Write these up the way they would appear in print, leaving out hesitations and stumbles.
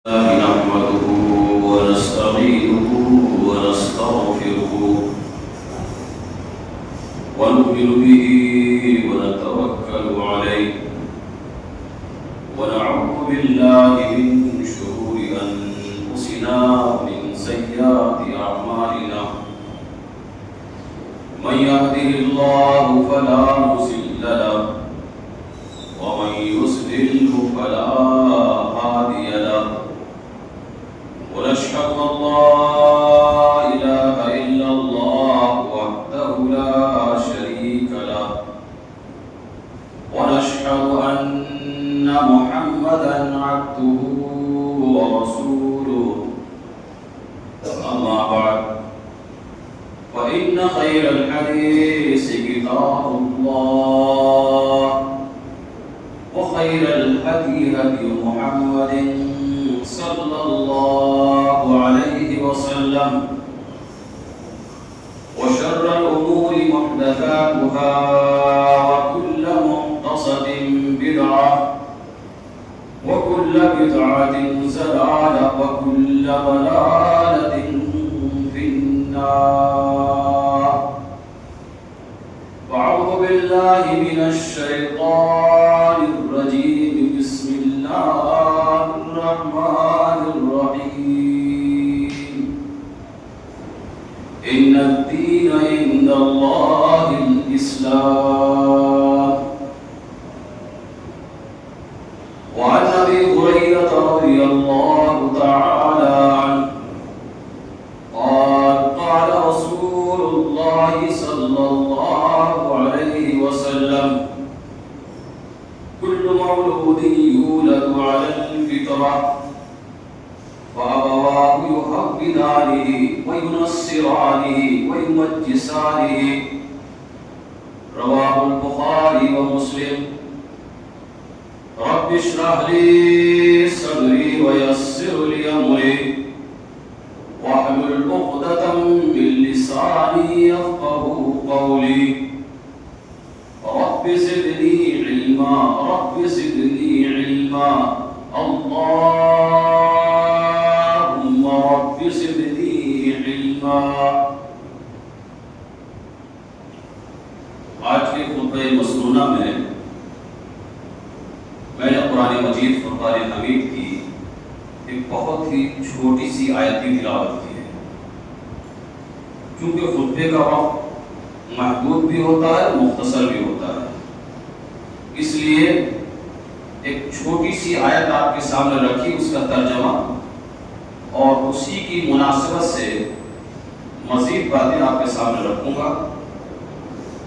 نحمده ونستعينه ونستغفره ونؤمن به ونتوكل عليه ونعوذ بالله من شرور أنفسنا ومن سيئات أعمالنا من يهده الله فلا مضل له ومن يضلل فلا هادي له ونشهد أن لا إله إلا الله وحده لا شريك له ونشهد أن محمدا عبده ورسوله أما بعد فإن خير الحديث كتاب الله وخير الهدي هدي محمد صلى الله عليه وسلم وشر الأمور محدثاتها وكل محدثة بدعة وكل بدعة ضلالة وكل ضلالة في النار أعوذ بالله من الشيطان الرجيم بسم الله الرحمن الرحيم إن الدين عند الله الإسلام وعن أبي هريرة رضي الله تعالى عنه قال قال رسول الله صلى الله عليه وسلم كل مولود يولد على الفطرة فأبواه يهودانه وينصرانه ويمجسانه رواه البخاري ومسلم رب اشرح لي صدري ويسر لي أمري واحلل عقدة من لساني يفقهوا قولي رب زدني علما رب زدني علما اللهم رب زدني علما. آج کے خطبہ مسنونہ میں نے قرآن مجید فرقان حمید کی ایک بہت ہی چھوٹی سی آیت کی تلاوت کی ہے. کیونکہ خطبے کا وقت محدود بھی ہوتا ہے مختصر بھی ہوتا ہے، اس لیے ایک چھوٹی سی آیت آپ کے سامنے رکھی، اس کا ترجمہ اور اسی کی مناسبت سے مزید باتیں آپ کے سامنے رکھوں گا.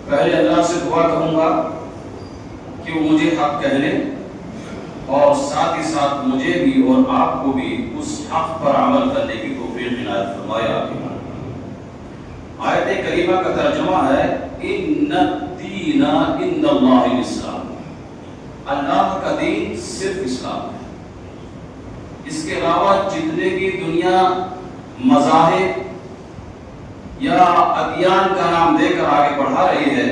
پہلے اللہ سے دعا کروں گا کہ وہ مجھے حق کہنے اور ساتھ ہی ساتھ مجھے بھی اور آپ کو بھی اس حق پر عمل کرنے کی توفیق عنایت فرمائے. آمین. آیت کریمہ کا ترجمہ ہے ان الدین عند اللہ الاسلام. اللہ کا دین صرف اسلام ہے. اس کے علاوہ جتنے بھی دنیا مذاہب یا ادیان کا نام دے کر آگے بڑھا رہی ہے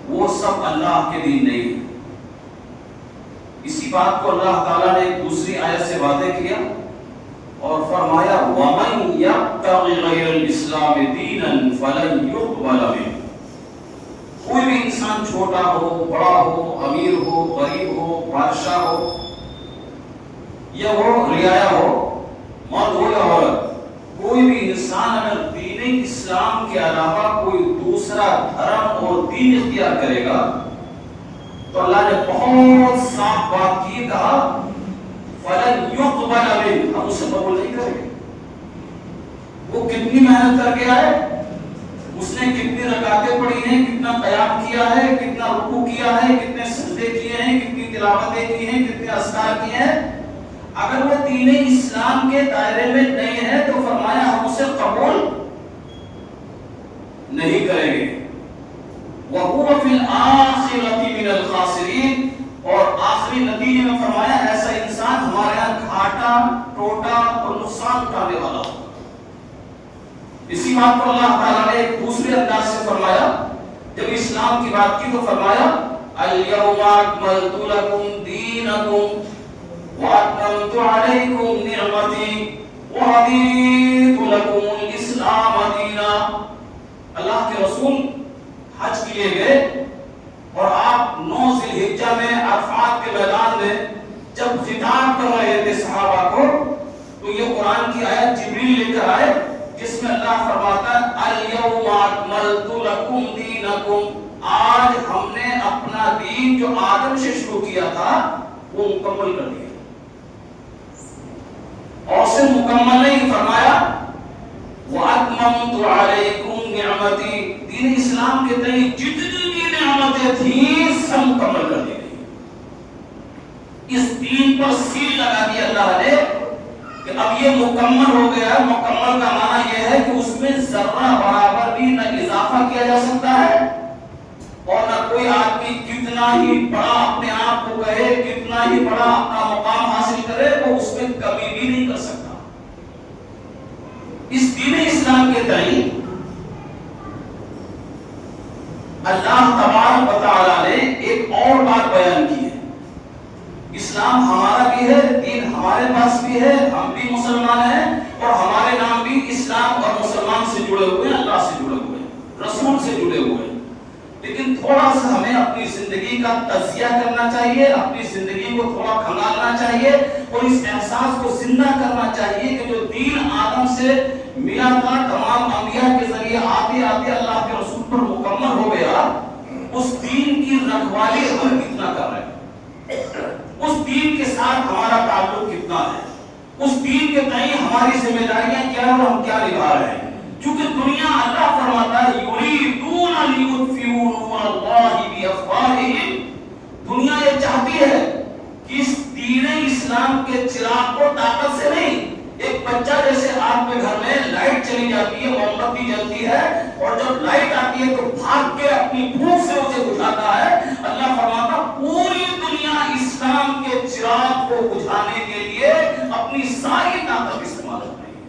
وہ سب اللہ کے دین نہیں ہے. اسی بات کو اللہ تعالیٰ نے ایک دوسری آیت سے واضح کیا اور فرمایا وَمَن يَبْتَغِ غَيْرَ الْإِسْلَامِ دِينًا فَلَن يُقْبَلَ مِنْهُ. کوئی بھی انسان چھوٹا ہو، بڑا ہو، امیر ہو، غریب ہو، بادشاہ ہو یا وہ رعایا ہو، مرد ہو یا عورت، کوئی بھی انسان اگر دین اسلام کے علاوہ کوئی دوسرا دھرم اور دین اختیار کرے گا تو اللہ نے بہت صاف بات کی، کہا فَلَن يُقْبَلَ مِنْهُ، ہم اسے قبول نہیں کریں گے. وہ کتنی محنت کر کے آئے، اس نے کتنی رکعتیں پڑھی ہیں، کتنا قیام کیا ہے، کتنا رکوع کیا ہے، کتنے سجدے کیے ہیں، کتنی تلاوتیں کی ہیں، کتنے اذکار کیے ہیں، اگر وہ دین اسلام کے دائرے میں نہیں ہے تو فرمایا ہم اسے قبول نہیں کریں گے. وَهُوَ فِي الْآخِرَةِ مِنَ الْخَاسِرِينَ، اور آخری نتیجے میں فرمایا ایسا انسان ہمارے یہاں گھاٹا، ٹوٹا اور نقصان اٹھانے والا ہو. اسی بات کو اللہ تعالیٰ نے ایک دوسرے انداز سے فرمایا جب اسلام کی بات کی تو فرمایا اليوم اکملت لکم دینکم، وَأَتْمَمْتُ عَلَيْكُمْ نِعْمَتِي وَرَضِيتُ لَكُمُ الْإِسْلَامَ دِينًا۔ اللہ کے رسول حج کے لیے گئے اور آپ 9 ذی الحجہ میں عرفات کے میدان میں جب خطاب کر رہے تھے صحابہ کو، تو یہ قرآن کی آیت جبریل لے کر آئے جس میں اللہ فرماتا ہے الْيَوْمَ أَكْمَلْتُ لَكُمْ دِينَكُمْ، آج ہم نے اپنا دین جو آدم سے شروع کیا تھا وہ مکمل کر دیا۔ اور سے مکمل نہیں فرمایا وَأَتْمَمْتُ عَلَيْكُمْ نِعْمَتِي، دین اسلام کے تئیں جتنی بھی نعمتیں تھیں سب مکمل کر دی گئی۔ اس دین پر سیل لگا دی اللہ نے کہ اب یہ مکمل ہو گیا ہے۔ مکمل کا معنی یہ ہے کہ اس میں ذرہ برابر بھی نہ اضافہ کیا جا سکتا ہے اور نہ کوئی آدمی کتنا ہی بڑا اپنے آپ کو کہے، کتنا ہی بڑا اپنا مقام حاصل کرے، وہ اس میں کمی بھی نہیں کر سکتا۔ اس دین اسلام کے تئیں اللہ تبارک و تعالی نے ایک اور بات بیان کی ہے۔ اسلام ہمارا بھی ہے، دین ہمارے پاس بھی ہے، ہم بھی مسلمان ہیں اور ہمارے نام بھی اسلام اور مسلمان سے جڑے ہوئے ہیں، اللہ سے جڑے ہوئے ہیں، رسول سے جڑے ہوئے ہیں۔ لیکن تھوڑا سا ہمیں اپنی زندگی کا تجزیہ کرنا چاہیے، اپنی زندگی کو تھوڑا کھنگالنا چاہیے اور اس احساس کو زندہ کرنا چاہیے کہ جو دین آدم سے ملا تھا تمام انبیاء کے ذریعے آتے آتے اللہ کے رسول پر مکمل ہو گیا، اس دین کی رکھوالی ہم کتنا کر رہے ہیں، اس دین کے ساتھ ہمارا تعلق کتنا ہے، اس دین کے تئیں ہماری ذمہ داریاں کیا ہیں اور ہم کیا نبھا رہے ہیں۔ چونکہ دنیا اللہ فرماتا ہے یریدون لیطفئوا نور اللہ بافواہہم، دنیا یہ چاہتی ہے کہ اس دین اسلام کے چراغ کو طاقت سے نہیں، ایک بچہ جیسے آپ کے گھر میں لائٹ چلی جاتی ہے، موم بتی جلتی ہے اور جب لائٹ آتی ہے تو بھاگ کے اپنی بھوک سے اسے بجھاتا ہے، اللہ فرماتا پوری دنیا اسلام کے چراغ کو بجھانے کے لیے اپنی ساری طاقت استعمال کر رہی ہے۔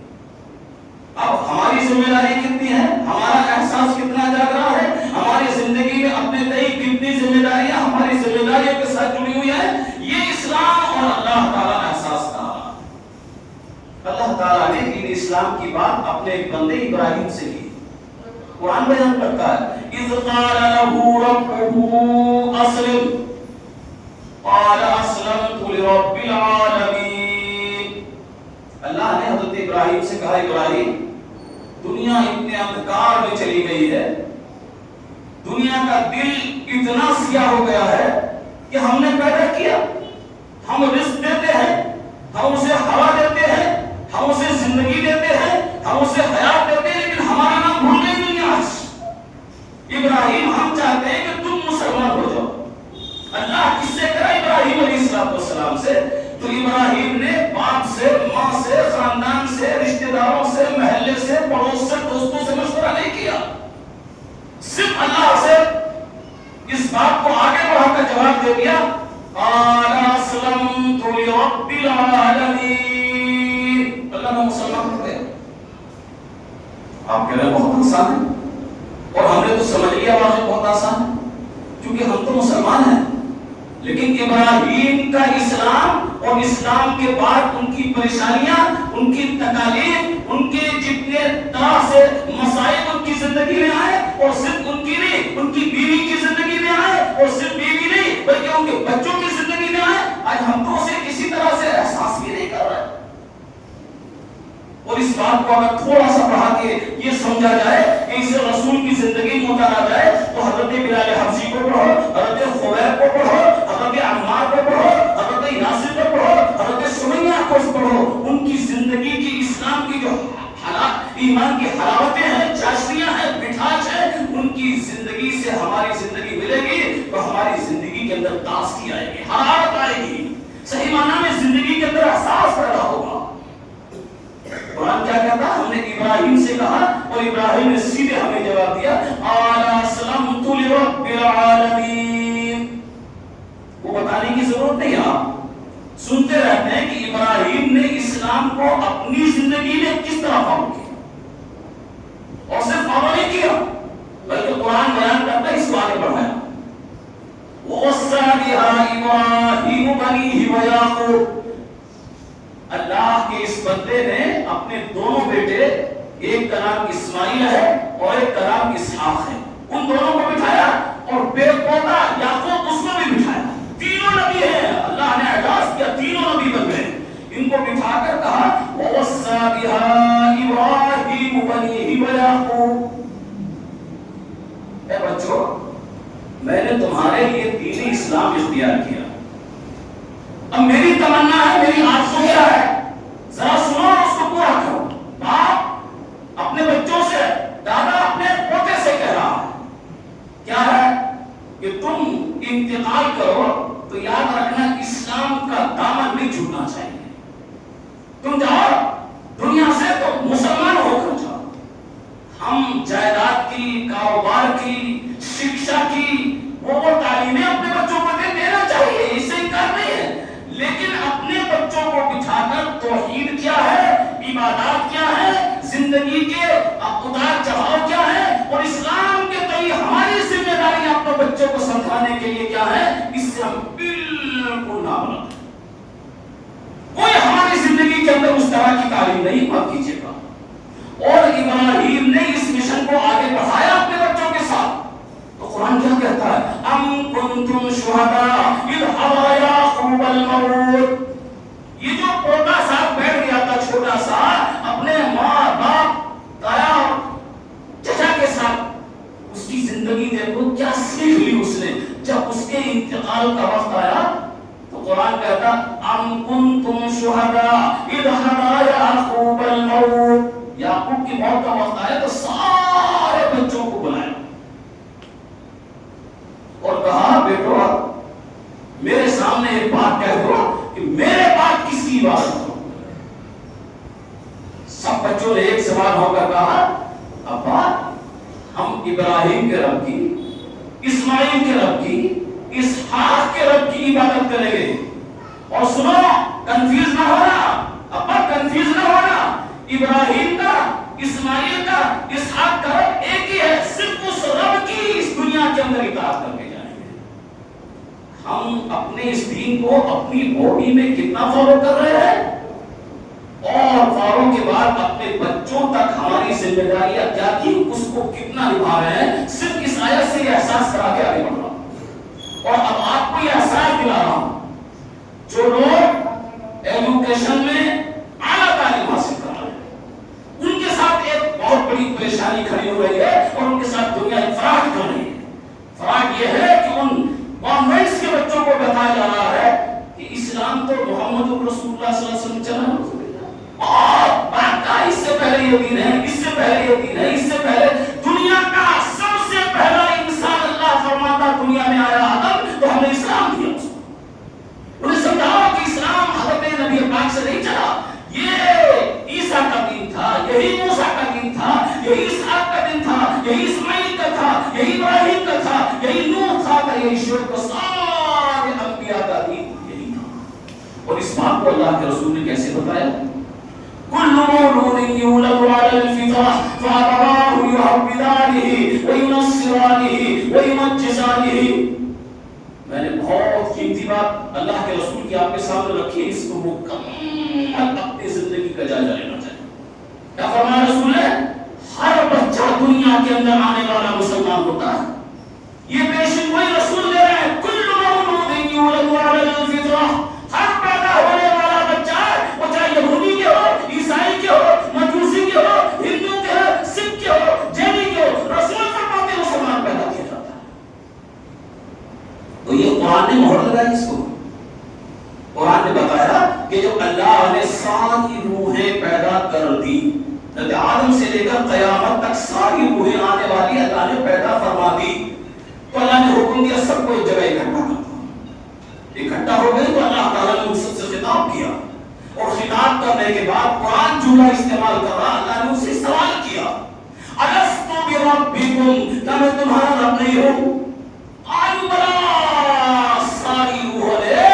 اب ہماری ذمہ داری کتنی ہے، ہمارا احساس کتنا جاگ رہا ہے، ہماری زندگی میں اپنے تئیں کتنی ذمہ داریاں ہماری ذمہ داریوں کے ساتھ جڑی ہوئی ہیں، یہ اسلام اور اللہ تعالیٰ احساس کا۔ اللہ تعالیٰ نے دین اسلام کی بات اپنے ایک بندے ابراہیم سے کی۔ قرآن بیان کرتا ہے اذ قال له ربه اسلم قال اسلمت لرب العالمین، اللہ نے حضرت ابراہیم سے کہا ابراہیم دنیا اتنے اندھکار میں چلی گئی ہے، دنیا کا دل اتنا سیاہ ہو گیا ہے کہ ہم نے پیدا کیا، ہم رزق دیتے ہیں، ہم اسے ہوا دیتے ہیں، ہم اسے زندگی دیتے ہیں، ہم اسے حیات دیتے ہیں، لیکن ہمارا نام بھول گئی دنیا۔ ابراہیم ہم چاہتے ہیں کہ تم مسلمان ہو جاؤ۔ اللہ کس سے کرا؟ ابراہیم علیہ السلام سے۔ تو ابراہیم نے باپ سے، ماں سے، خاندان سے، رشتہ داروں سے، محلے سے، پڑوس سے، دوستوں سے مشورہ نہیں کیا، صرف اللہ سے اس بات کو آگے بڑھا کر جواب دے دیا قال اسلمت لرب العالمین، اللہ نے مسلمان ہو گئے۔ آپ کہہ رہے ہیں بہت آسان ہے اور ہم نے تو سمجھ لیا واقعی بہت آسان ہے کیونکہ ہم تو مسلمان ہیں، لیکن ابراہیم کا اسلام اور اسلام کے بعد ان کی پریشانیاں، ان کی تکالیف، ان کے جتنے طرح سے مسائل ان کی زندگی میں آئے، اور صرف ان کی نہیں، ان کی بیوی کی زندگی میں آئے، اور صرف بیوی نہیں بلکہ ان کے بچوں کی زندگی میں آئے، آج ہم تو اسے کسی طرح سے احساس بھی نہیں کر رہے۔ اور اس بات کو اگر تھوڑا سا بڑھا کے یہ سمجھا جائے کہ اسے رسول کی زندگی میں اتارا جائے تو حضرت بلال حبشی کو پڑھو، حضرت خبیب کو پڑھو، حضرت عمار کو پڑھو، حضرت یاسر کو پڑھو، حضرت سمیہ کو پڑھو، ان کی زندگی کی اسلام کی جو حالات، ایمان کی حلاوتیں ہیں، چاشنیاں ہیں، مٹھاس ہے، ان کی زندگی سے ہماری زندگی ملے گی تو ہماری زندگی کے اندر تازگی آئے گی، حرارت آئے گی، صحیح معنی میں زندگی کے اندر احساس پیدا ہوگا۔ قرآن کیا کہتا ہے؟ ہم نے ابراہیم سے کہا اور ابراہیم نے سیدھے ہمیں جواب دیا قال اسلمت لرب العالمین۔ وہ بتانے کی ضرورت نہیں، آپ سنتے رہتے ہیں کہ ابراہیم نے اسلام کو اپنی زندگی میں کس طرح فالو کیا، اور صرف فالو نہیں کیا بلکہ قرآن بیان کرتا ہے اس کو آگے بڑھایا۔ وَوَصَّى بِهَا إِبْرَاهِيمُ بَنِيهِ وَيَعْقُوبُ، اللہ کے اس بندے نے اپنے دونوں بیٹے، ایک کا نام اسماعیل ہے اور ایک کا نام اسحاق ہے، ان دونوں کو بٹھایا اور بے پوتا یعقوب اس کو بھی بٹھایا. تینوں نبی ہیں، اللہ نے اعزاز کیا، تینوں نبی بن گئے. ان کو بٹھا کر کہا وَوَصَّى بِهَا إِبْرَاهِيمُ بَنِيهِ وَيَعْقُوبُ. اے بچوں، میں نے تمہارے لیے دین اسلام اختیار کیا. اب میری تمنا ہے، میری آرزو کیا ہے، ذرا سنو اور اس کو پورا کرو. باپ اپنے بچوں سے، دادا اپنے پوتے سے کہہ رہا ہے کیا ہے کہ تم انتقال کرو تو یاد رکھنا اسلام کا دامن نہیں چھوٹنا چاہیے. تم جاؤ دنیا سے تو مسلمان ہو کر جاؤ. ہم جائیداد کی، کاروبار کی، شکشا کی وہ تعلیمیں اپنے بچوں کو دینا چاہیے، اس سے انکار نہیں ہے، لیکن اپنے بچوں کو بٹھا کر توحید کیا ہے، عبادات کیا ہے، زندگی کے اتار چڑھاؤ کیا ہے اور اسلام کے تئیں ہماری ذمہ داری اپنے بچوں کو سمجھانے کے لیے کیا ہے، اس سے ہم بالکل نہ بنا. کوئی ہماری زندگی کے اندر اس طرح کی تعلیم نہیں، معاف کیجیے گا. اور ابراہیم نے اس مشن کو آگے بڑھایا اپنے بچوں کے ساتھ. تو قرآن کیا کہتا ہے، ام کنتم شہداء اذ حضر یعقوب الموت. یہ جو پوتا صاحب بیٹھ گیا تھا چھوٹا سا اپنے ماں باپ تایا چچا کے ساتھ، اس کی زندگی دیکھو کیا سیکھ لی اس نے. جب اس کے انتقال کا وقت آیا تو قرآن کہتا ام کنتم شہداء اذ حضر یعقوب الموت. یعقوب کی موت کا وقت آیا تو سارے بچوں کو بلایا اور کہا بیٹو میرے سامنے ایک بات کہہ دو کہ میرے بعد کس کی عبادت کرو. سب بچوں نے ایک سوال ہو کر کہا ابا ہم ابراہیم کے رب کی، اسماعیل کے رب کی، اسحاق کے رب کی عبادت کریں گے. اور سنو کنفیوز نہ ہونا ابا، کنفیوز نہ ہونا، ابراہیم کا، اسماعیل کا، اسحاق کا رب ایک ہی ہے، صرف اس رب کی اس دنیا کے اندر اطاعت کر کے جائیں گے. ہم اپنے اس دین کو اپنی باڈی میں کتنا فالو کر رہے ہیں اور فالو کے بعد اپنے بچوں تک ہماری ذمہ داریاں کیا کی اس کو کتنا نبھا رہے ہیں، صرف اس آیت سے یہ احساس کرا کے آگے بڑھ رہا ہوں. اور اب آپ کو یہ احساس دلا رہا ہوں جو لوگ ایجوکیشن میں اعلیٰ تعلیم حاصل کر رہے ہیں ان کے ساتھ ایک بہت بڑی پریشانی کھڑی ہو رہی ہے اور ان کے ساتھ دنیا افراط کر رہی ہے. فرق یہ ہے کہ ان کانوینٹس کے بچوں کو بتایا جا رہا ہے کہ اسلام تو محمد رسول اللہ صلی اللہ علیہ وسلم چلا اور باقا اس سے پہلے یہ دین ہے، اس سے پہلے یہ دین ہے، اس سے پہلے دنیا کا سب سے پہلا انسان اللہ فرماتا دنیا میں آیا آدم تو ہم نے اسلام دیا اس کو. انہیں سمجھاؤ کہ اسلام حضرت نبی پاک سے نہیں چلا، یہ عیسیٰ کا دین تھا، یہی موسیٰ کا دین تھا، یہی اسحاق کا دین تھا، یہی اسماعیل کا تھا، یہی ابراہیم کا تھا، یہی نوح تھا، یہی شعیب کا، سارے انبیاء کا دین یہی تھا. اور اس بات کو اللہ کے رسول نے کیسے بتایا؟ كل مولود يولد على الفطرة فأبواه يهودانه وينصرانه ويمجسانه. میں نے بہت قیمتی بات اللہ کے رسول کی آپ کے سامنے رکھی ہے، اس کو مکمل اپنی زندگی کا جائزہ لینا چاہیے. کیا فرمایا رسول نے؟ ہر بچہ دنیا کے اندر آنے والا مسلمان ہوتا ہے. یہ پیشن وہی رسول دے رہے ہیں، كل مولود يولد على الفطرة. ہر پیدا ہونے والا بچہ وہ چاہے یہودی کے ہو، عیسائی کے ہو، مجوسی کے ہو، ہندو کے ہو، سکھ کے ہو، جینی کے ہو، رسول فرماتے ہیں مسلمان پیدا کیا جاتا ہے. تو یہ قرآن نے مہر لگائی اس کو. قرآن نے بتایا کہ جو اللہ نے ساری روحیں پیدا کر دی، آدم سے لے کر قیامت تک ساری روحیں آنے والی اللہ نے پیدا فرما دی. تو اللہ نے حکم دیا سب کو ایک جگہ اکٹھا کر. اکٹھا ہو گئی تو اللہ تعالیٰ نے ان سب سے خطاب کیا اور خطاب کرنے کے بعد قرآن جملہ استعمال کر رہا. اللہ نے ان سے سوال کیا الست بربکم، کیا میں تمہارا رب نہیں ہوں؟ قالوا بلی. ساری روح نے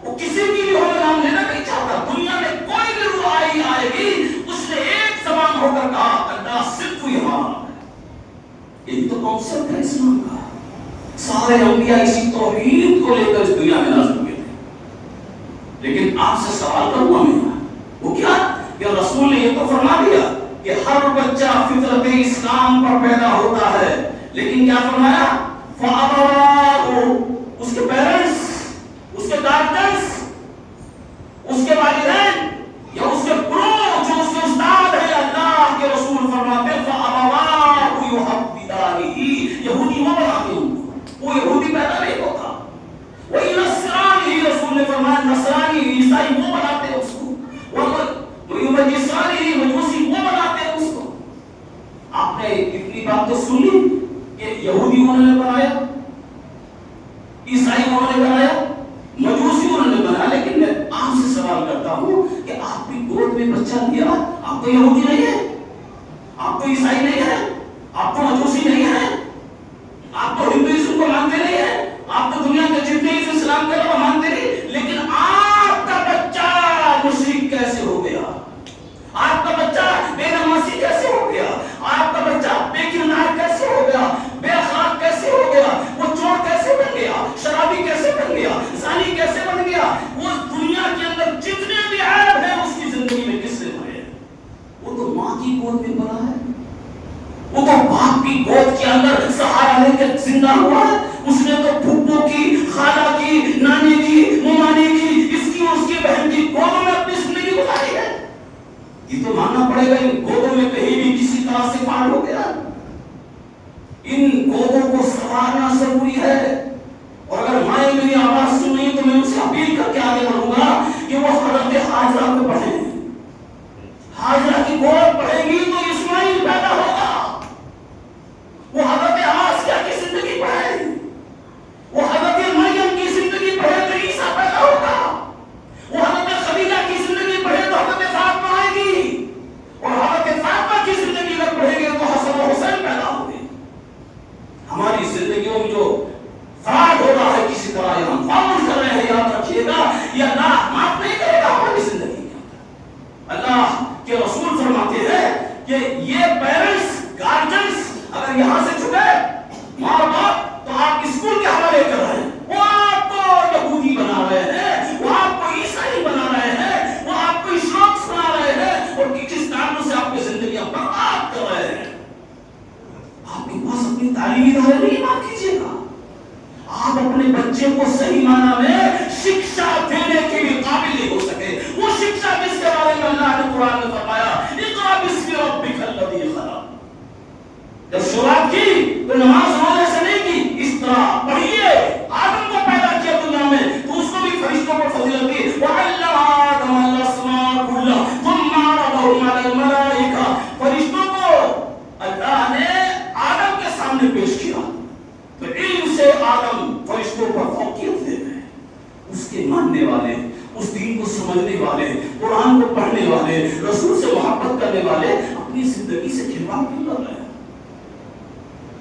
وہ کسی کی بھی روح نام لینا نہیں چاہتا. دنیا میں کوئی بھی روح آئے گی اس نے ایک زبان ہو کر کہا اللہ صرف ہی ہمارا ہے. یہی تو کانسیپٹ ہے اسلام کا. سارے انبیاء اسی توحید کو لے کر اس دنیا میں نازل ہوئے تھے. لیکن آپ سے سوال کروں گا میں وہ کیا کہ رسول نے یہ تو فرما دیا کہ ہر بچہ فطرت اسلام پر پیدا ہوتا ہے، لیکن کیا فرمایا؟ فَأَبَوَاهُ، اس کے پیرنٹس، اس کے گارڈنس، اس کے والدین یا اس کے گرو جو اس کے استاد ہے، اللہ کے رسول فرماتے ہیں فَأَبَوَاهُ يُحَوِّدَانِهِ، یہودی وہ بناتے ہیں، وہ یہودی پیدا نہیں ہوتا، وہی نصرانی، رسول نے فرمایا نصرانی عیسائی وہ بناتے ہیں اس کو، وہ مجوسی وہ بناتے ہیں اس کو۔ آپ نے اتنی بات تو سنی کہ یہودی انہوں نے بنایا، عیسائی انہوں نے بنایا، مجوسی انہوں نے بنایا، لیکن میں آپ سے سوال کرتا ہوں کہ آپ کی گود میں بچہ دیا، آپ تو یہودی نہیں ہے، آپ تو عیسائی نہیں ہے، آپ تو مجوسی نہیں ہے، آپ تو ہندوازم کو مانتے نہیں ہیں، آپ تو دنیا کے جتنے ہی اسلام کے لوگ مانتے نہیں، لیکن آپ کا بچہ مشرک کیسے ہو گیا؟ آپ کا بچہ بے نمازی کیسے ہو گیا؟ آپ کا بچہ بے کردار کیسے ہو گیا؟ بے اخلاق کیسے ہو گیا؟ وہ چور کیسے بن گیا؟ شرابی کیسے بن گیا؟ زانی کیسے بن گیا؟ وہ دنیا کے اندر جتنے بھی عیب ہیں اس کی زندگی میں کس سے بھرے؟ وہ تو ماں کی گود میں بنا ہے، وہ تو باپ کی گود کے اندر سہارا لے کے زندہ ہوا ہے، اس نے تو پھپھو کی، خالہ کی، نانی کی، ممانی کی، اس کی اس کی بہن کی گودوں میں اپنی زندگی گزاری ہے۔ یہ تو ماننا پڑے گا ان گودوں میں کہیں بھی کسی طرح سے پار ہو گیا، ان گودوں کو سنوارنا ضروری ہے۔ اور اگر مائیں میری آواز سن رہی تو میں ان سے اپیل کر کے آگے بڑھوں گا کہ وہ حضرت حاجرہ کو پڑھیں، حاجرہ کی گود پڑھیں گی تو اسماعیل پیدا ہوگا، وہ حضرت آسیہ کی زندگی پڑھیں، وہ حضرت مریم کی زندگی پڑھے تو عیسیٰ پیدا ہوگا، وہ حضرت خدیجہ کی زندگی پڑھے تو حضرت فاطمہ آئے گی، اور حضرت فاطمہ کی زندگی اگر پڑھیں گے تو حسن و حسین پیدا ہوں گے۔ ہماری زندگیوں میں جو فراڈ ہو رہا ہے کسی طرح یا ہم فاؤل کر رہے ہیں، یاد رکھیے گا یہ اللہ معاف نہیں کرے گا ہماری زندگی کے اندر۔ اللہ کے رسول فرماتے ہیں کہ یہ پیرنٹس، گارجنس اگر یہاں سے چھٹے، ماں باپ، تو آپ اسکول کے حوالے کر رہے ہیں، وہ آپ کو یہودی بنا رہے ہیں، وہ آپ کو عیسائی بنا رہے ہیں، وہ آپ کو اشراکس بنا رہے ہیں، اور کس کارنوں سے آپ کی زندگیاں برباد کر رہے ہیں۔ آپ کے پاس اپنی تعلیمی ادارے نہیں، معاف کیجیے گا، آپ اپنے بچے کو صحیح معنی میں شکشا دینے کے لیے قابل نہیں ہو سکے۔ وہ شکشا جس کے بارے میں اللہ نے قرآن میں فرمایا اقرأ باسم ربک الذی خلق، جب شروعات کی تو نماز روزے سے نہیں کی، اس طرح پڑھیے آدم کو پیدا کیا دنیا میں تو اس کو بھی فرشتوں پر فضیلت دی، وعلم آدم الاسماء كلها ثم عرضهم على الملائکہ، فرشتوں کو اللہ نے آدم کے سامنے پیش کیا تو علم سے آدم فرشتوں پر فوقیت لے گئے۔ اس کے ماننے والے، اس دین کو سمجھنے والے، قرآن کو پڑھنے والے، رسول سے محبت کرنے والے اپنی زندگی سے کھلواڑ کیوں کر رہے ہیں؟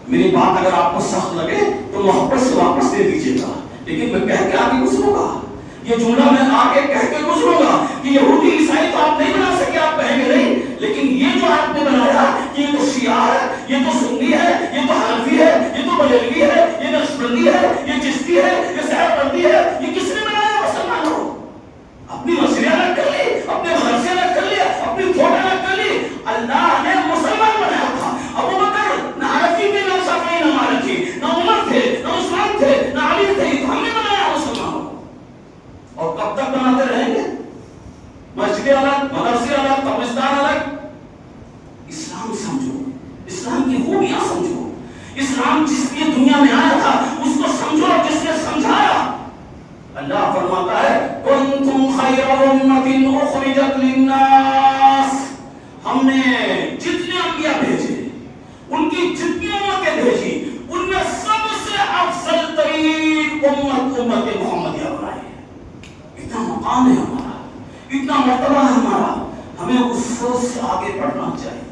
میری بات اگر آپ کو سخت لگے تو محبت سے واپس دے دیجیے گا، لیکن میں کہہ کے آگے گزروں گا، یہ جملہ میں آگے کہہ کے گزروں گا کہ یہودی عیسائی تو آپ نہیں بنا سکے، آپ کہیں گے نہیں، لیکن یہ جو آپ نے بنایا کہ یہ تو شیعہ ہے، یہ تو سنی ہے، یہ تو حنفی ہے، یہ تو بریلوی ہے، یہ نقشبندی ہے، یہ چشتی ہے، یہ سہربندی ہے، یہ کس نے بنایا؟ مسلمانوں، اپنی مسجد الگ کر لی، اپنے مدرسے الگ کر لیے، اپنی تھوٹ الگ کر لی۔ اللہ نے مسلمان بنایا تھا، ابو بکر نہ حنفی تھے، نہ شافعی، نہ مالکی، نہ عمر تھے، نہ عثمان تھے، نہ علی تھے، ہم نے بنایا مسلمانوں کو۔ اور کب تک بناتے رہیں گے؟ مسجد الگ، مدرسے الگ، قبرستان الگ۔ اسلام سمجھو، اسلام کی خوبیاں سمجھو، اسلام جس لیے دنیا میں آیا تھا اس کو سمجھو، جس نے سمجھایا۔ اللہ فرماتا ہے کنتم خیر امۃ اخرجت للناس، ہم نے جتنے انبیاء بھیجے، ان کی جتنی امتیں بھیجی، ان میں سب سے افضل ترین امت محمدیہ بنائی ہے۔ اتنا مقام ہے ہمارا، اتنا مرتبہ ہے ہمارا، ہمیں اس سوچ سے آگے بڑھنا چاہیے۔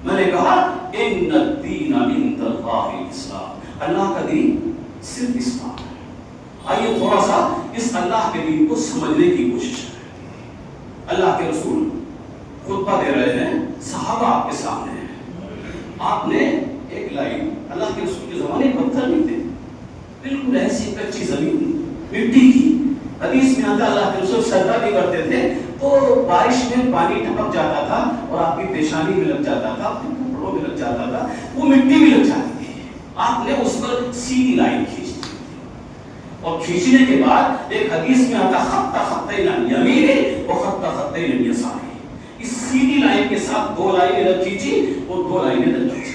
میں نے کہا ان الدین عند اللہ الاسلام، اللہ کا دین صرف اسلام ہے۔ آئیے تھوڑا سا اس اللہ کے دین کو سمجھنے کی کوشش کریں۔ اللہ کے رسول خطبہ دے رہے ہیں، صحابہ آپ کے سامنے ہیں، آپ نے ایک لائن، اللہ کے رسول کے زمانے پتھر نہیں تھے، بالکل ایسی کچی زمین مٹی کی، حدیث میں آتا اللہ کے رسول سجدہ بھی کرتے تھے تو بارش میں پانی ٹپک جاتا تھا اور آپ کی پیشانی میں لگ جاتا تھا، آپ کے کپڑوں میں لگ جاتا تھا، وہ مٹی بھی لگ جاتی تھی. آپ نے اس پر سیدھی لائن کھینچ دی اور کھینچنے کے بعد ایک حدیث میں آتا خط خطین عن یمین و خط خطین عن یسار. اس سیدھی لائن کے ساتھ دو لائنیں ادھر کھینچی اور دو لائنیں ادھر کھینچی.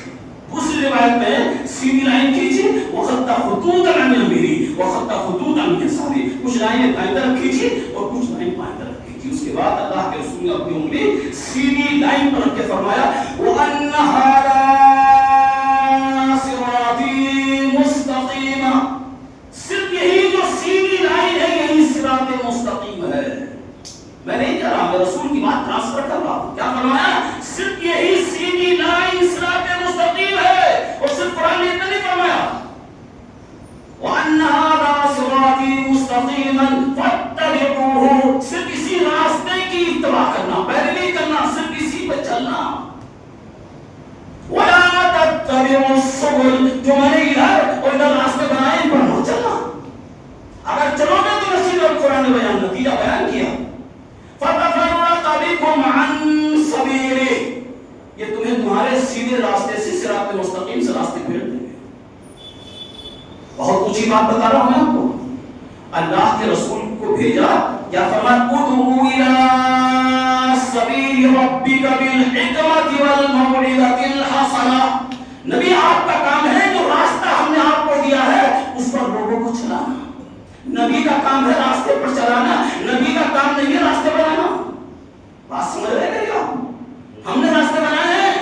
دوسری روایت میں سیدھی لائن کھینچی وخط خطوط عن یمین وخط خطوط عن یسار. کچھ لائنیں دائیں طرف کھینچی اور کچھ لائن بائیں طرف. اس کے بعد اللہ کے رسول نے اپنی انگلی سیدھی لائن پر رکھ کے فرمایا وَأَنَّ هَذَا صِرَاطِي مُسْتَقِيمًا. صرف یہی جو سیدھی لائن ہے یہی صراط مستقیم ہے. میں نہیں کہہ رہا، میں رسول کی بات ٹرانسفر کر رہا ہوں. کیا فرمایا؟ صرف یہی سیدھی لائن صراط مستقیم ہے. اور صرف قرآن نے اتنا نہیں فرمایا وَأَنَّ هَذَا صِرَاطِي مُسْتَقِيمًا فَاتَّبِعُوهُ. صرف اسی راستے کی اتباع کرنا، پیروی کرنا، صرف اسی پہ چلنا. وَلَا تَتَّبِعُوا السُّبُلَ. جو میں نے ادھر اور ادھر راستے بنائے ان پر نہ چلنا. اگر چلو گے تو رسول اور قرآن نے بیان نتیجہ بیان کیا فَتَفَرَّقَ بِكُمْ عَنْ سَبِيلِهِ. یہ تمہیں تمہارے سیدھے راستے سے صراط مستقیم سے راستے پھیر دیں گے. بہت اونچی بات بتا رہا ہوں میں آپ کو. اللہ کے رسول کو بھیجا، کیا فرمایا ادعو الی سبیل ربک بالحکمت والموعظۃ الحسنہ. نبی آپ کا کام ہے جو راستہ ہم نے آپ کو دیا ہے اس پر لوگوں کو چلانا. نبی کا کام ہے راستے پر چلانا، نبی کا کام نہیں ہے راستے بنانا. بات سمجھ رہے ہیں کیا؟ ہم نے راستے بنائے ہیں،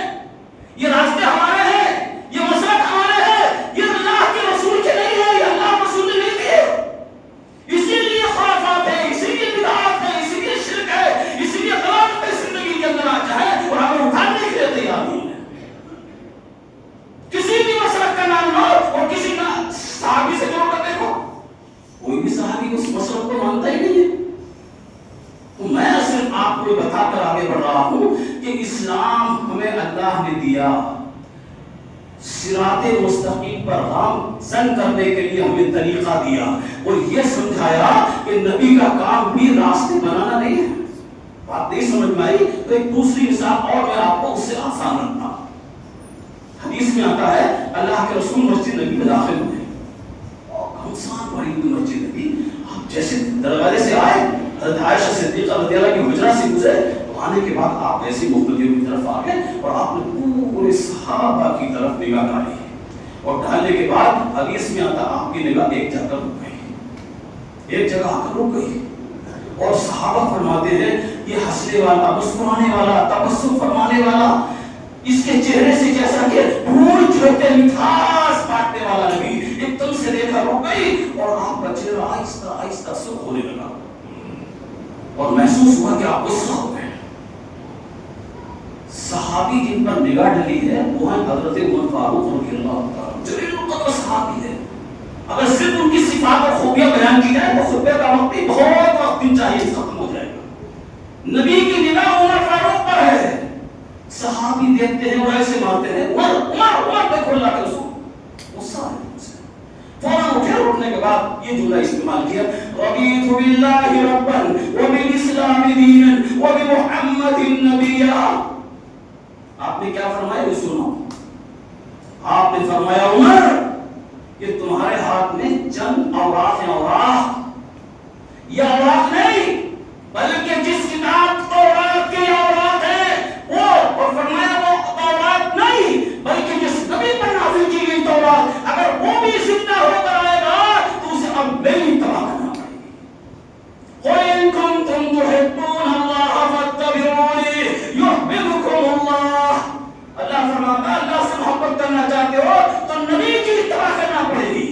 یہ راستے ہمارے ہیں، یہ مسلک ہمارے ہیں، یہ اللہ کے رسول کے نہیں ہے، یہ اللہ رسول نے نہیں دیے. اسی لیے خرافات ہے، اسی لیے بدعات ہے، اسی لیے شرک ہے، اسی لیے غلط زندگی کے اندر آتا ہے اور ہمیں اٹھانے کے لیے تیار نہیں ہے. کسی بھی مسلک کا نام لو اور کسی کا صحابی سے جوڑ کر دیکھو، کوئی بھی صحابی اس مسلک کو مانتا ہی نہیں ہے. تو میں صرف آپ کو بتا کر آگے بڑھ رہا ہوں کہ اسلام ہمیں اللہ نے دیا صراط مستقیم پر گامزن کرنے کے لیے ہمیں طریقہ دیا اور یہ سمجھایا کہ نبی کا کام بھی راستے بنانا نہیں ہے. بات نہیں سمجھ میں آئی تو ایک دوسری مثال اور میں آپ کو اس سے آسان رکھتا ہوں. حدیث میں آتا ہے اللہ کے رسول مسجد نبی میں داخل ہوئے اور گھمسان بھری ہوئی مسجد نبی. آپ جیسے دروازے سے آئے حضرت عائشہ صدیقہ رضی اللہ کی حجرہ سے گزرے تو آنے کے بعد آپ ایسی مختلف کی طرف آ گئے اور آپ نے پورے صحابہ کی طرف نگاہ ڈالی اور ڈالنے کے بعد حدیث میں آتا آپ کی نگاہ ایک جگہ رک گئی، ایک جگہ آ کر رک گئی اور صحابہ فرماتے ہیں یہ ہنسنے والا، مسکرانے والا، تبسم فرمانے والا، اس کے چہرے سے جیسا کہ پھول جھڑتے مٹھاس بانٹنے والا نبی ایک دم سے دیکھا رک گئی اور آپ کا چہرہ آہستہ آہستہ سرخ ہونے لگا اور محسوس ہوا کہ آپ غصہ ہو گئے. صحابی جن پر نگاہ ڈلی ہے وہ ہیں حضرت عمر فاروق رضی اللہ عنہ، جلیل القدر صحابی ہے. اگر صرف ان کی صفات اور خوبیاں بیان کی جائے تو خطبے کا وقت بھی بہت وقت دن چاہیے ختم ہو جائے گا. نبی کی نگاہ عمر فاروق پر ہے. صحابی دیکھتے ہیں اور ایسے مارتے ہیں عمر عمر عمر دیکھو اللہ کے رسول. غصہ ہے فوراً اٹھے، اٹھنے کے بعد یہ جملہ استعمال کیا رضیت باللہ ربا وبالاسلام دینا وبمحمد نبیا. آپ نے کیا فرمایا یہ سنو. آپ نے فرمایا عمر کہ تمہارے ہاتھ میں چند اوراق ہیں، اوراق یہ اوراق نہیں بلکہ جس کتاب توراۃ کے اوراق ہیں وہ، اور فرمایا وہ توراۃ نہیں بلکہ جس نبی پر نازل کی گئی توراۃ، اگر وہ بھی زندہ ہو کر آئے گا تو اسے اب میری اتباع کرنا پڑے گی. قُلْ إِن كُنتُمْ تُحِبُّونَ اللَّهَ فَاتَّبِعُونِي يُحْبِبْكُمُ اللَّهُ. اللہ فرماتا ہے اللہ سے محبت کرنا چاہتے ہو تو نبی کی اتباع کرنا پڑے گی.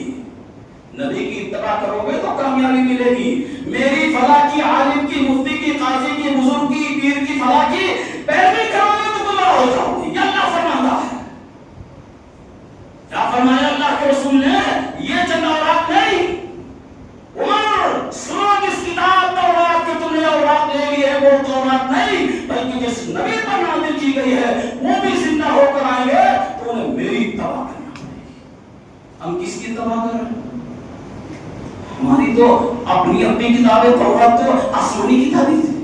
نبی کی اتباع کرو گے تو کامیابی ملے گی. میری فلاں کی، عالم کی، مفتی کی، قاضی کی، بزرگ کی، پیر کی، فلاں کی پیروی کرو گے تو گمراہ ہو جاؤ گے. یہ اللہ فرماتا ہے. کیا فرمایا اللہ کے رسول نے؟ یہ چند اوراق نہیں. عمر سنو جس کتاب توراۃ کے تم نے اوراق لے لی ہے وہ توراۃ نہیں بلکہ جس نبی پر نازل کی گئی ہے وہ بھی زندہ ہو کر آئیں گے تو انہیں میری اتباع کرنا پڑے گی. ہم کس کی اتباع کر رہے ہیں؟ ہماری تو اپنی کتابیں توراۃ تو آسمانی کتابیں تھی.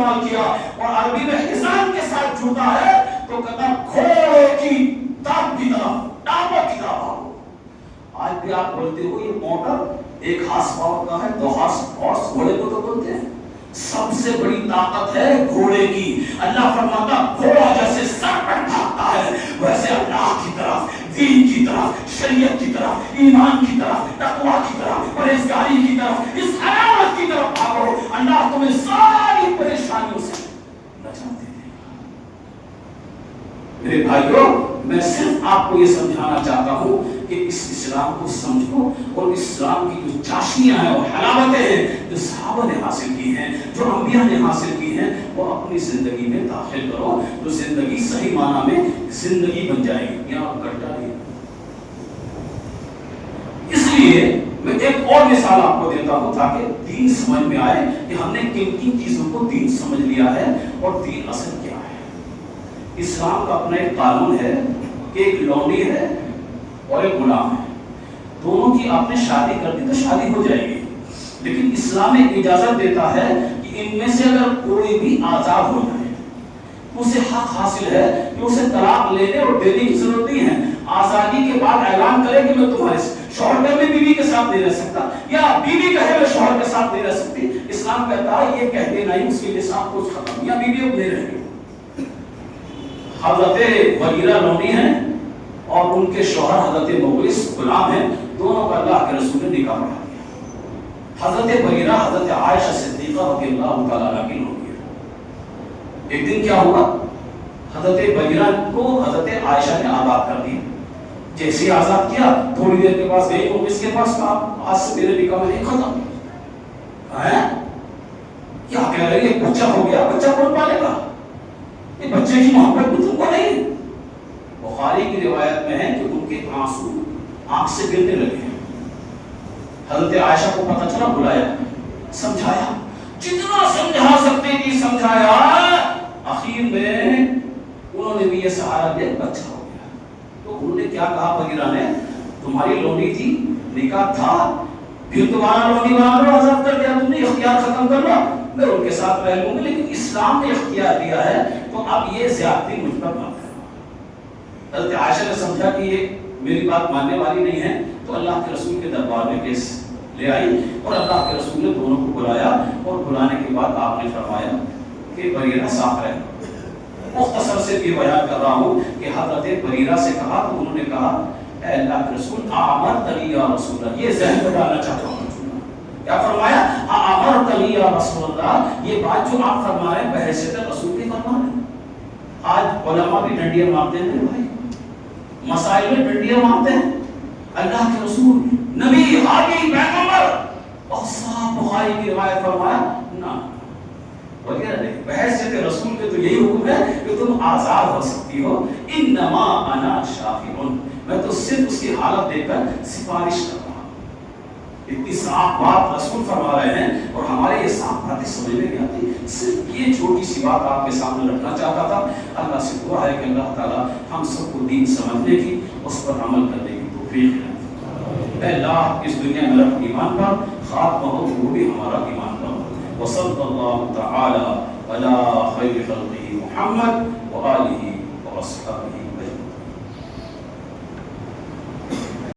استعمال کیا اور عربی میں حصان کے ساتھ جڑتا ہے تو کہتا گھوڑے کی ٹانگ کی طرف، ٹانگوں کی طرف۔ آج بھی آپ بولتے ہو یہ موٹر 1 ہارس پاور کا ہے، 2 ہارس گھوڑے کو تو بولتے ہیں، سب سے بڑی طاقت ہے گھوڑے کی۔ اللہ فرماتا گھوڑا جیسے سر پر بھاگتا ہے ویسے اللہ کی طرف، دین کی طرف، شریعت کی طرف، ایمان کی طرف، تقوی کی طرف، پرہیزگاری کی طرف، اس علامت کی طرف بھاگو، اللہ تمہیں ساری پریشانیوں سے نجات دے دے گا۔ میرے بھائیوں، میں صرف آپ کو یہ سمجھانا چاہتا ہوں کہ اس اسلام کو سمجھو اور اسلام کی جو چاشنیاں ہیں اور حلاوتیں ہیں جو صحابہ نے حاصل کی ہیں، جو انبیاء نے حاصل کی ہیں، وہ اپنی زندگی میں داخل کرو تو زندگی صحیح معنی میں زندگی بن جائے گی، یا گڈھا نہیں۔ اس لیے میں ایک اور مثال آپ کو دیتا ہوں تاکہ دین سمجھ میں آئے کہ ہم نے کن کن چیزوں کو دین سمجھ لیا ہے اور دین اصل کیا ہے۔ اسلام کا اپنا ایک قانون ہے کہ ایک لونڈی ہے اور ایک غلام ہے، دونوں کی آپ نے شادی کر دی تو شادی ہو جائے گی، لیکن اسلام ایک اجازت دیتا ہے کہ ان میں سے اگر کوئی بھی آزاد ہو جائے اسے حق حاصل ہے کہ اسے طلاق لینے اور دینے کی ضرورت نہیں ہے، آزادی کے بعد اعلان کرے کہ میں تمہارے شوہر میں بیوی کے ساتھ نہیں رہ سکتا، یا بیوی کہے میں شوہر کے ساتھ نہیں رہ سکتی، اسلام کہتا ہے یہ کہہ دینا ہی اس کے لیے سب کچھ ختم، یا بیوی اب نہیں رہے گی۔ حضرت بریرہ لونڈی ہیں اور ان کے شوہر حضرت مغلس غلام ہیں، دونوں کا اللہ کے رسول نے نکاح پڑھا دیا۔ حضرت بریرہ حضرت عائشہ صدیقہ رضی اللہ تعالیٰ عنہا کی لونڈی ہے۔ ایک دن کیا ہوا، حضرت بریرہ کو حضرت عائشہ نے آزاد کر دیا، جیسے آزاد کیا تھوڑی دیر کے پاس گئی مغلس کے پاس، کہا آج سے میرے نکاح میں نہیں ختم ہے، کیا کہہ رہی ہے بچہ ہو گیا، بچہ کون پالے گا، یہ بچے کی محبت بھی تم کو نہیں۔ بخاری کی روایت میں ہے کہ ان کے آنسو آنکھ سے گرنے لگے، حضرت عائشہ کو پتہ چلا، بلایا، سمجھایا، جتنا سمجھا سکتے تھی سمجھایا، آخر میں انہوں نے بھی یہ سہارا دیا، بچہ ہو گیا۔ تو انہوں نے کیا کہا بریرہ نے، تمہاری لونڈی تھی، نکاح تھا، پھر تمہارا لونڈی بنا لو، آزاد کر دیا تم نے، اختیار ختم کر لو، میں ان کے ساتھ رہ لوں گی، لیکن اسلام نے اختیار دیا ہے تو اب یہ زیادتی مجھ پر مت کرو۔ حضرت عائشہ نے سمجھا کہ یہ میری بات ماننے والی نہیں ہے، تو اللہ کے رسول کے دربار میں کیس لے آئی اور اللہ کے رسول نے دونوں کو بلایا، اور بلانے کے بعد آپ نے فرمایا کہ بریرہ صاف رہے۔ مختصر سے یہ بیان کر رہا ہوں کہ حضرت بریرہ سے کہا تو انہوں نے کہا اے اللہ کے رسول آمرتنی یا رسول اللہ، یہ ذہن میں ڈالنا چاہتا ہوں، کیا فرمایا، آمرتنی یا رسول اللہ، یہ بات جو آپ فرما رہے ہیں بحیثیت رسول کی فرما رہے ہیں۔ آج علماء بھی ڈنڈیاں مارتے ہیں میرے بھائی، مسائل میں ڈنڈیاں مارتے ہیں، اللہ کے رسول نبی حاکم پیغمبر اور صاحب بخاری کی روایت فرمایا نہ وغیرہ نہیں، بحیثیت رسول کے تو یہی حکم ہے کہ تم آزاد ہو سکتی ہو، انما انا شافع، میں تو صرف اس کی حالت دیکھ کر سفارش کر رہا ہوں۔ اتنی صاف بات رسول فرما رہے ہیں اور ہمارے یہ صاف باتیں سمجھ میں نہیں آتی، صرف یہ چھوٹی سی بات آپ کے سامنے رکھنا چاہتا تھا۔ اللہ سے دعا ہے کہ اللہ تعالیٰ ہم سب کو دین سمجھنے کی، اس پر عمل کرنے کی توفیق دے۔ اے اللہ اس دنیا میں رکھ ایمان پر، خاتمہ ہو وہ بھی ہمارا ایمان پر۔ وصلی اللہ تعالی علی خیر خلقہ محمد وآلہ وصحبہ